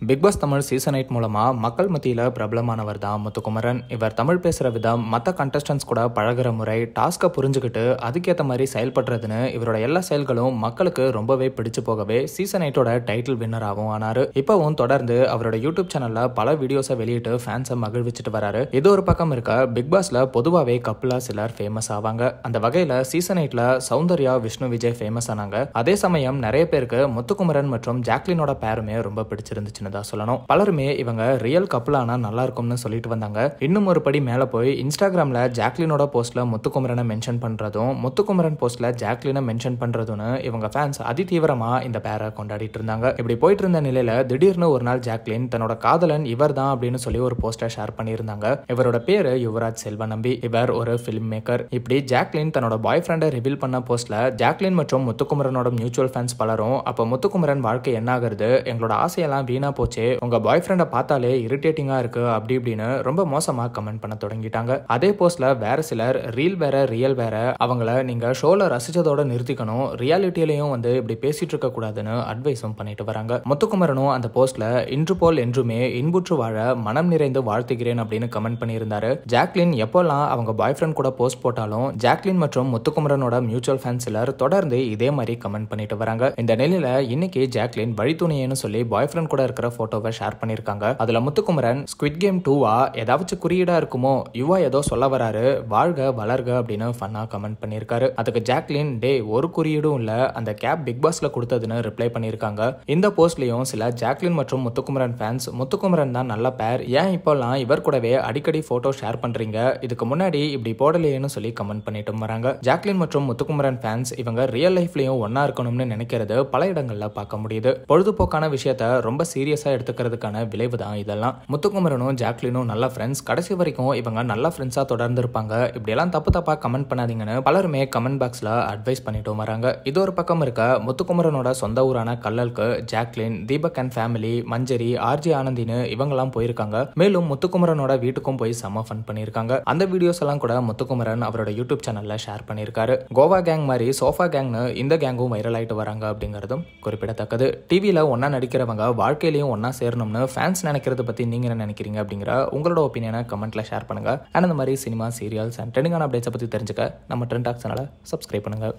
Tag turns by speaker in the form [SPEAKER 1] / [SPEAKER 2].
[SPEAKER 1] Big pass Tamil season 8 மூலமா மக்கள் மத்தியில பிரபலமானவர் தான் முத்துக்குமரன். இவர் தமிழ் பேசுற விதம், மற்ற கண்டஸ்டன்ஸ் கூட பழகுற முறை, டாஸ்கை புரிஞ்சுக்கிட்டு அதுக்கேற்ற மாதிரி செயல்படுறதுன்னு இவரோட எல்லா செயல்களும் மக்களுக்கு ரொம்பவே பிடிச்சு போகவே சீசன் 8ஓட டைட்டில் வின்னராகவும் ஆனாரு. இப்பவும் தொடர்ந்து அவரோட யூடியூப் சேனல்ல பல வீடியோஸை வெளியிட்டு ஃபேன்ஸை மகிழ்விச்சுட்டு வராரு. இது ஒரு பக்கம் இருக்க, பிக் பாஸ்ல பொதுவாகவே கப்பலா சிலர் ஃபேமஸ் ஆவாங்க. அந்த வகையில சீசன் 8ல சௌந்தர்யா, விஷ்ணு விஜய் ஃபேமஸ் ஆனாங்க. அதே சமயம் நிறைய பேருக்கு முத்துக்குமரன் மற்றும் ஜாக்லினோட பேருமே ரொம்ப பிடிச்சிருந்துச்சு தான் சொல்லணும். பலருமே இவங்க ரியல் கப்பலானா நல்லா இருக்கும்னு சொல்லிட்டு வந்தாங்க. இன்னும் ஒரு படி மேல போய் இன்ஸ்டாகிராம்ல ஜாக்லினோட போஸ்ட்ல முத்துக்குமரனை மென்ஷன் பண்றதும், முத்துக்குமரன் போஸ்ட்ல ஜாக்லினை மென்ஷன் பண்றதுன்னு இவங்க ஃபேன்ஸ் அதிதீவிரமா இந்த பேரை கொண்டாடிட்டு இருந்தாங்க. இப்படி போயிட்டு இருந்த நிலையில திடீர்னு ஒரு நாள் ஜாக்லின் தன்னோட காதலன் இவர் தான் அப்படின்னு சொல்லி ஒரு போஸ்டர் ஷேர் பண்ணியிருந்தாங்க. இவரோட பேரு யுவராஜ் செல்வநம்பி. இவர் ஒரு பிலிம் மேக்கர். இப்படி ஜாக்லின் தன்னோட பாய் ஃப்ரெண்டை ரிவீல் பண்ண போஸ்ட்ல ஜாக்லின் மற்றும் முத்துக்குமரனோட மியூச்சுவல் ஃபேன்ஸ் பலரும், அப்ப முத்துக்குமரன் வாழ்க்கை என்ன ஆகுறது, எங்களோட ஆசையெல்லாம் வீணா போச்சு, உங்க பாய் ஃப்ரெண்டை பார்த்தாலே இரிட்டேட்டிங்கா இருக்கு அப்படி இப்படின்னு ரொம்ப மோசமா கமெண்ட் பண்ண தொடங்கிட்டாங்க. அதே போஸ்ட்ல வேற சிலர் ரீல் வேற ரியல் வேற, அவங்கள நீங்க ஷோல ரசிச்சதோட நிறுத்திக்கணும், ரியாலிட்டியிலையும் இப்படி பேசிட்டு இருக்க கூடாதுன்னு அட்வைஸும் பண்ணிட்டு வராங்க. முத்துக்குமரனும் அந்த போஸ்ட்ல இன்று போல் என்றுமே இன்புற்று வாழ மனம் நிறைந்து வாழ்த்துகிறேன் அப்படின்னு கமெண்ட் பண்ணியிருந்தாரு. ஜாக்லின் எப்போல்லாம் அவங்க பாய் ஃப்ரெண்ட் கூட போஸ்ட் போட்டாலும் ஜாக்லின் மற்றும் முத்துக்குமரனோட மியூச்சுவல் ஃபேன்ஸ் சிலர் தொடர்ந்து இதே மாதிரி கமெண்ட் பண்ணிட்டு வராங்க. இந்த நிலையில இன்னைக்கு ஜாக்லின் வழித்துணையன்னு சொல்லி பாய் ஃப்ரெண்ட் கூட இருக்கிற போட்டோவை ஷேர் பண்ணிருக்காங்க. அதுல முத்துக்குமரன் ஸ்குவிட் கேம் 2வா ஏதாச்சும் குறியீடா இருக்குமோ, யுவா ஏதோ சொல்ல வராரு, வாழ்க வளர்க அப்படின்னு ஃபன்னா கமெண்ட் பண்ணிருக்காரு. அதுக்கு ஜாக்லின், டே ஒரு குறியீடும் இல்ல, அந்த கேப் பிக் பாஸ்ல கொடுத்ததுன்னு ரிப்ளை பண்ணிருக்காங்க. இந்த போஸ்ட்லயும் சில ஜாக்லின் மற்றும் முத்துக்குமரன் ஃபேன்ஸ், முத்துக்குமரன் தான் நல்ல பேர், ஏன் இப்போல்லாம் இவர் கூடவே அடிக்கடி போட்டோ ஷேர் பண்றீங்க, இதுக்கு முன்னாடி இப்படி போடலையேன்னு சொல்லி கமெண்ட் பண்ணிட்டு வராங்க. ஜாக்லின் மற்றும் முத்துக்குமரன் ஃபேன்ஸ் இவங்க ரியல் லைஃப்லயும் ஒன்னா இருக்கணும்னு நினைக்கிறது பல இடங்கள்ல பார்க்க முடியுது. பொழுதுபோக்கான விஷயத்த ரொம்ப சீரியஸா எடுத்துக்கிறதுக்கான விளைவு தான் இதெல்லாம். முத்துக்குமரனும் ஜாக்லினும் நல்ல ஃப்ரெண்ட்ஸ், கடைசி வரைக்கும் இவங்க நல்ல ஃப்ரெண்ட்ஸா தொடர்ந்து இருப்பாங்க. இப்படி எல்லாம் தப்பா கமெண்ட் பண்ணாதீங்கன்னு பலருமே கமெண்ட் பாக்ஸ்ல அட்வைஸ் பண்ணிட்டு வராங்க. இது ஒரு பக்கம் இருக்க, முத்துக்குமரனோட சொந்த ஊரான கல்லலுக்கு Jacqueline, Deepak and family, Manjari, RJ ஆனந்தின்னு இவங்கெல்லாம் போயிருக்காங்க. மேலும் முத்துக்குமரனோட வீட்டுக்கும் போய் செம்ம ஃபன் பண்ணிருக்காங்க. அந்த வீடியோஸ் எல்லாம் கூட முத்துக்குமரன் அவரோட யூடியூப் சேனல்ல ஷேர் பண்ணிருக்காரு. கோவா கேங் மாதிரி சோஃபா கேங்னு இந்த கேங்கும் வைரல் ஆயிட்டு வராங்க அப்படிங்கறதும் குறிப்பிடத்தக்கது. டிவில ஒன்னா நடிக்கிறவங்க வாழ்க்கையிலையும் ஒன்னா சேரணும்னு ஃபேன்ஸ் நினைக்கிறத பத்தி நீங்க என்ன நினைக்கிறீங்க அப்படிங்கிற உங்களோட ஒப்பீனியனை கமெண்ட்ல ஷேர் பண்ணுங்க. அண்ட் இந்த மாதிரி சினிமா, சீரியல்ஸ் அண்ட் ட்ரெண்டிங்கான அப்டேட்ஸை பத்தி தெரிஞ்சுக்க நம்ம ட்ரெண்ட் டாக் சேனலை சப்ஸ்கிரைப் பண்ணுங்க.